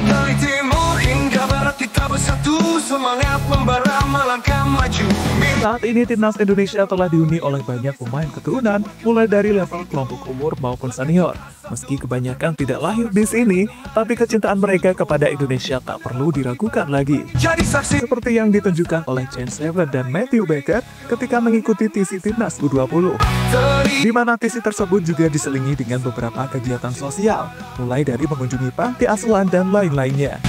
Dari timur hingga barat kita bersatu, semangat membara melangkah maju. Saat ini timnas Indonesia telah dihuni oleh banyak pemain keturunan, mulai dari level kelompok umur maupun senior. Meski kebanyakan tidak lahir di sini, tapi kecintaan mereka kepada Indonesia tak perlu diragukan lagi. Jadi saksi Seperti yang ditunjukkan oleh Chance Lever dan Matthew Becker ketika mengikuti TC Timnas U20. Di mana TC tersebut juga diselingi dengan beberapa kegiatan sosial, mulai dari mengunjungi panti asuhan dan lain-lainnya.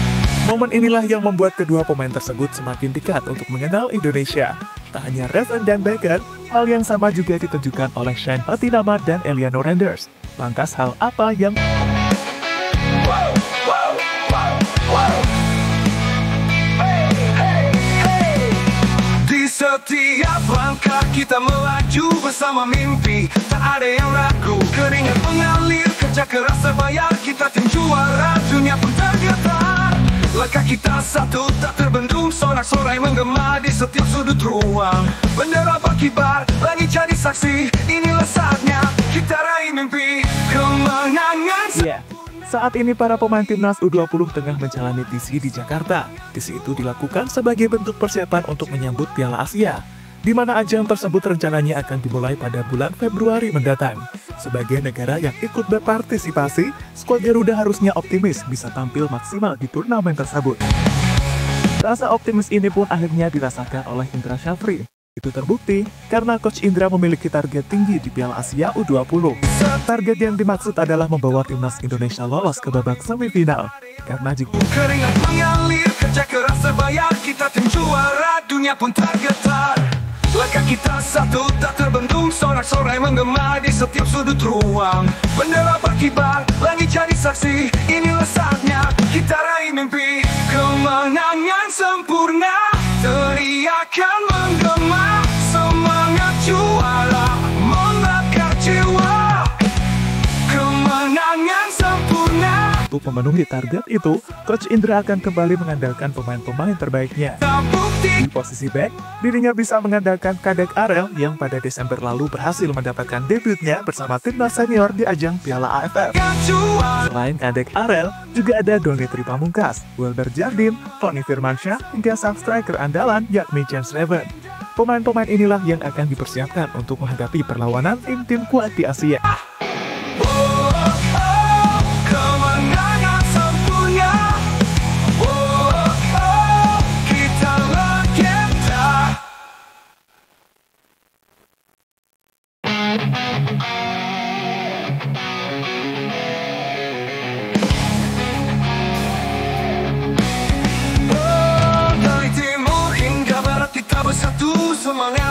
Momen inilah yang membuat kedua pemain tersebut semakin dekat untuk mengenal Indonesia. Tak hanya Revan dan Becker, hal yang sama juga ditunjukkan oleh Shane Patinama dan Eliano Renders. Lantas hal apa yang di setiap langkah kita melaju bersama mimpi, tak ada yang ragu. Keringat mengalir, kerja keras terbayar, kita tim juara, dunia pun tergetar. Langkah kita satu tak terbendung, sorak-sorai menggema di setiap sudut ruang. Bendera berkibar, langit jadi saksi, inilah saatnya kita raih mimpi kemenangan. Saat ini para pemain timnas U20 tengah menjalani TC di Jakarta. TC itu dilakukan sebagai bentuk persiapan untuk menyambut Piala Asia, di mana ajang tersebut rencananya akan dimulai pada bulan Februari mendatang. Sebagai negara yang ikut berpartisipasi, skuad Garuda harusnya optimis bisa tampil maksimal di turnamen tersebut. Rasa optimis ini pun akhirnya dirasakan oleh Indra Syafri. Itu terbukti karena Coach Indra memiliki target tinggi di Piala Asia U20. Target yang dimaksud adalah membawa timnas Indonesia lolos ke babak semifinal. Karena jika keringat mengalir, kerja keras terbayar, kita tim juara, dunia pun tergetar. Langkah kita satu tak terbendung, sorak-sorai menggema di setiap sudut ruang. Bendera berkibar, langit jadi saksi, inilah saatnya kita raih mimpi kemenangan sempurna. Teriakan menggema, semangat juara membakar jiwa. Kemenangan sempurna. untuk memenuhi target itu, Coach Indra akan kembali mengandalkan pemain-pemain terbaiknya. Di posisi back, dirinya bisa mengandalkan Kadek Arel yang pada Desember lalu berhasil mendapatkan debutnya bersama timnas senior di ajang Piala AFF. Selain Kadek Arel, juga ada Doni Tripamungkas, Wilber Jardim, Tony Firmansyah, hingga sang striker andalan yakni Chance Lever. Pemain-pemain inilah yang akan dipersiapkan untuk menghadapi perlawanan tim-tim kuat di Asia.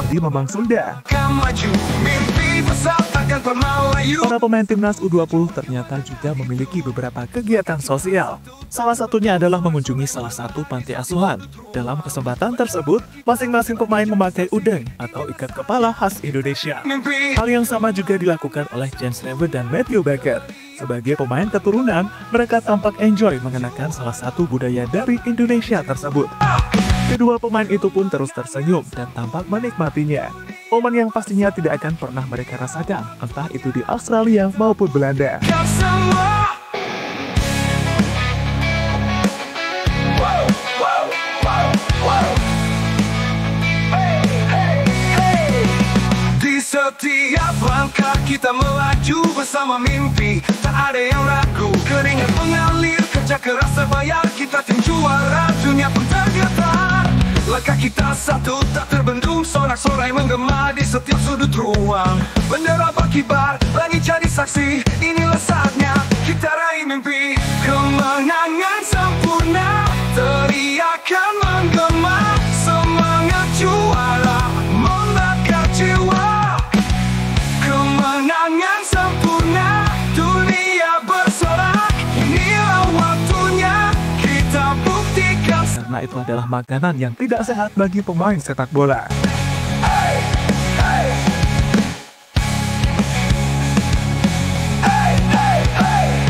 Di Mamang Sunda, para pemain timnas U20 ternyata juga memiliki beberapa kegiatan sosial. Salah satunya adalah mengunjungi salah satu panti asuhan. Dalam kesempatan tersebut, masing-masing pemain memakai udeng atau ikat kepala khas Indonesia. Hal yang sama juga dilakukan oleh Chance Lever dan Matthew Becker. Sebagai pemain keturunan, mereka tampak enjoy mengenakan salah satu budaya dari Indonesia tersebut. Kedua pemain itu pun terus tersenyum dan tampak menikmatinya. Momen yang pastinya tidak akan pernah mereka rasakan, entah itu di Australia maupun Belanda. Di setiap langkah kita melaju bersama mimpi, tak ada yang ragu. Keringat mengalir, kerja keras terbayar, kita tim juara, dunia pun tergetar. Langkah kita satu tak terbendung, sorak-sorai menggema di setiap sudut ruang. Bendera berkibar, langit jadi saksi, inilah saatnya kita raih mimpi kemenangan sempurna. Teriakan menggema, semangat juara membakar jiwa. Kemenangan sempurna, dunia bersorak, inilah waktunya kita buktikan. Karena itu adalah makanan yang tidak sehat bagi pemain sepak bola.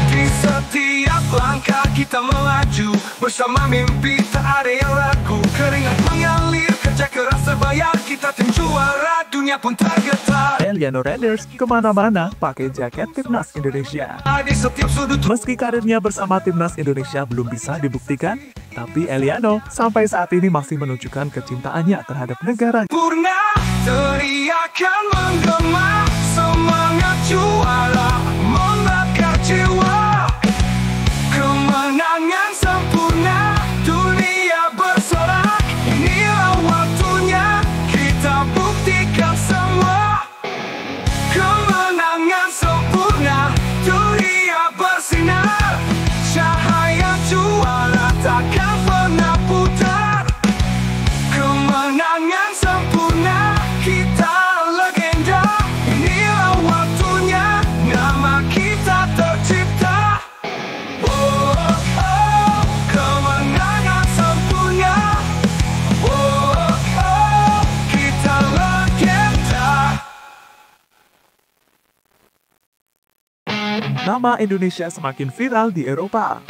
Di setiap langkah kita melaju bersama mimpi, tak ada yang ragu. Keringat mengalir, kerja keras sebaya kita tim juara, dunia pun tergetar. Eliano Raiders kemana-mana pakai jaket Timnas Indonesia. Di setiap sudut Meski karirnya bersama Timnas Indonesia belum bisa dibuktikan, tapi Eliano sampai saat ini masih menunjukkan kecintaannya terhadap negara. purna, teriakan menggema, semangat juara membakar jiwa. Kemenangan sempurna, dunia bersorak, inilah waktunya kita buktikan semua. Kemenangan sempurna, dunia bersinar, cahaya juara takkan pernah putar. Kemenangan sempurna, kita legenda, inilah waktunya nama kita tercipta. Oh, oh, kemenangan sempurna. Oh, oh, kita legenda. Nama Indonesia semakin viral di Eropa.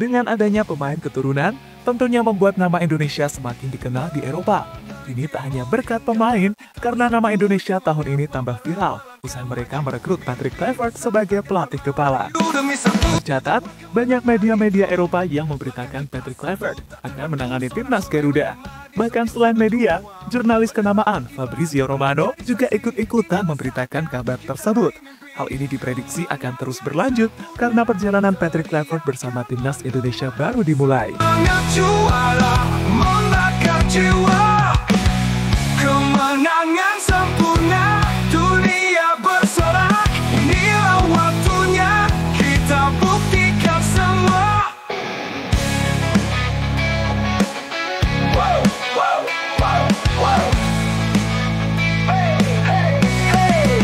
Dengan adanya pemain keturunan, tentunya membuat nama Indonesia semakin dikenal di Eropa. Ini tak hanya berkat pemain, karena nama Indonesia tahun ini tambah viral usai mereka merekrut Patrick Kluivert sebagai pelatih kepala. Demi satu Tercatat, banyak media-media Eropa yang memberitakan Patrick Kluivert akan menangani timnas Garuda. Bahkan selain media, jurnalis kenamaan Fabrizio Romano juga ikut-ikutan memberitakan kabar tersebut. Hal ini diprediksi akan terus berlanjut karena perjalanan Patrick Kluivert bersama timnas Indonesia baru dimulai. semangat juara membakar jiwa. Kemenangan sempurna, dunia bersorak, inilah waktunya kita buktikan semua. Wow, wow, wow, wow. Hey, hey, hey.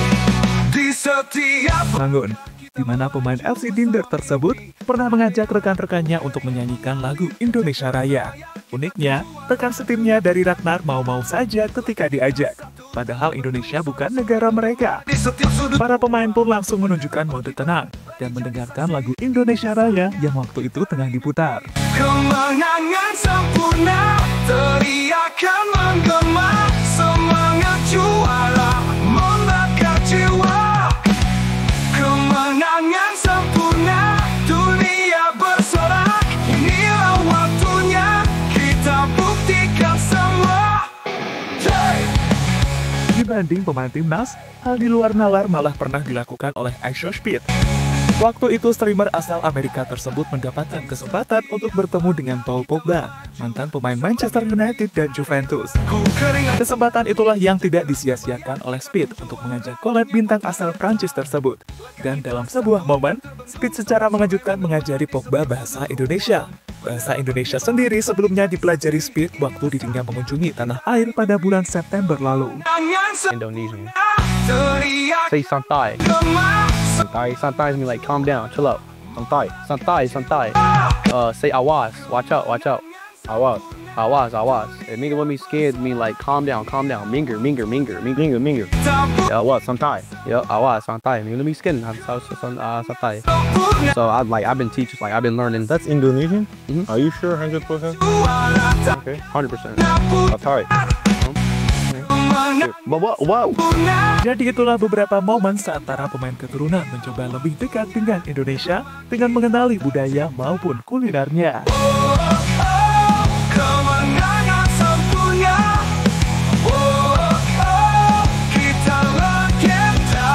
Di setiap Bangun, di mana pemain FC Dinder tersebut pernah mengajak rekan-rekannya untuk menyanyikan lagu Indonesia Raya. Uniknya, rekan setimnya dari Ragnar mau-mau saja ketika diajak. Padahal Indonesia bukan negara mereka. di setiap sudut Para pemain pun langsung menunjukkan mode tenang dan mendengarkan lagu Indonesia Raya yang waktu itu tengah diputar. kemenangan sempurna, teriakan menggema, semangat juara membakar jiwa. Kemenangan sempurna, dunia bersorak, inilah waktunya kita buktikan semua. Hey! Dibanding pemain timnas, hal di luar nalar malah pernah dilakukan oleh Aisha Speed. Waktu itu streamer asal Amerika tersebut mendapatkan kesempatan untuk bertemu dengan Paul Pogba, mantan pemain Manchester United dan Juventus. Ku keringat Kesempatan itulah yang tidak disia-siakan oleh Speed untuk mengajak collab bintang asal Prancis tersebut. Dan dalam sebuah momen, Speed secara mengejutkan mengajari Pogba bahasa Indonesia. Bahasa Indonesia sendiri sebelumnya dipelajari Speed waktu dirinya mengunjungi tanah air pada bulan September lalu. Indonesian. teriak Say santai. gema, Santai. Santai mean like calm down, chill out. Santai. Santai. Santai. Say awas. Watch out. Watch out. Awas. Awas. Awas. It mean when me scared mean like calm down. Calm down. Minger. Minger. Minger. Minger. Minger. tak Yeah. What? Santai. Yeah. Awas. Santai. Mean let me skin. Santai. sempurna, So I've been teaching. I've been learning. That's Indonesian? Mhm. Are you sure 100%? juara tak Okay. 100%. pernah That's right. kemenangan But what? Whoa. sempurna. Jadi itulah beberapa momen saat para pemain keturunan mencoba lebih dekat dengan Indonesia dengan mengenali budaya maupun kulinernya. Kemenangan sempurna. Oh, oh, kita legenda.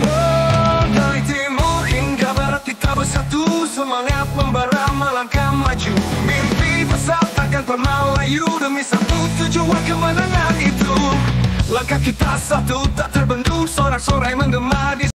Oh, dari timur hingga barat kita bersatu, semangat membara melangkah maju. Mimpi besar takkan pernah layu, demi satu tujuan kemenangan itu. Langkah kita satu tak terbendung, sorak-sorai menggema di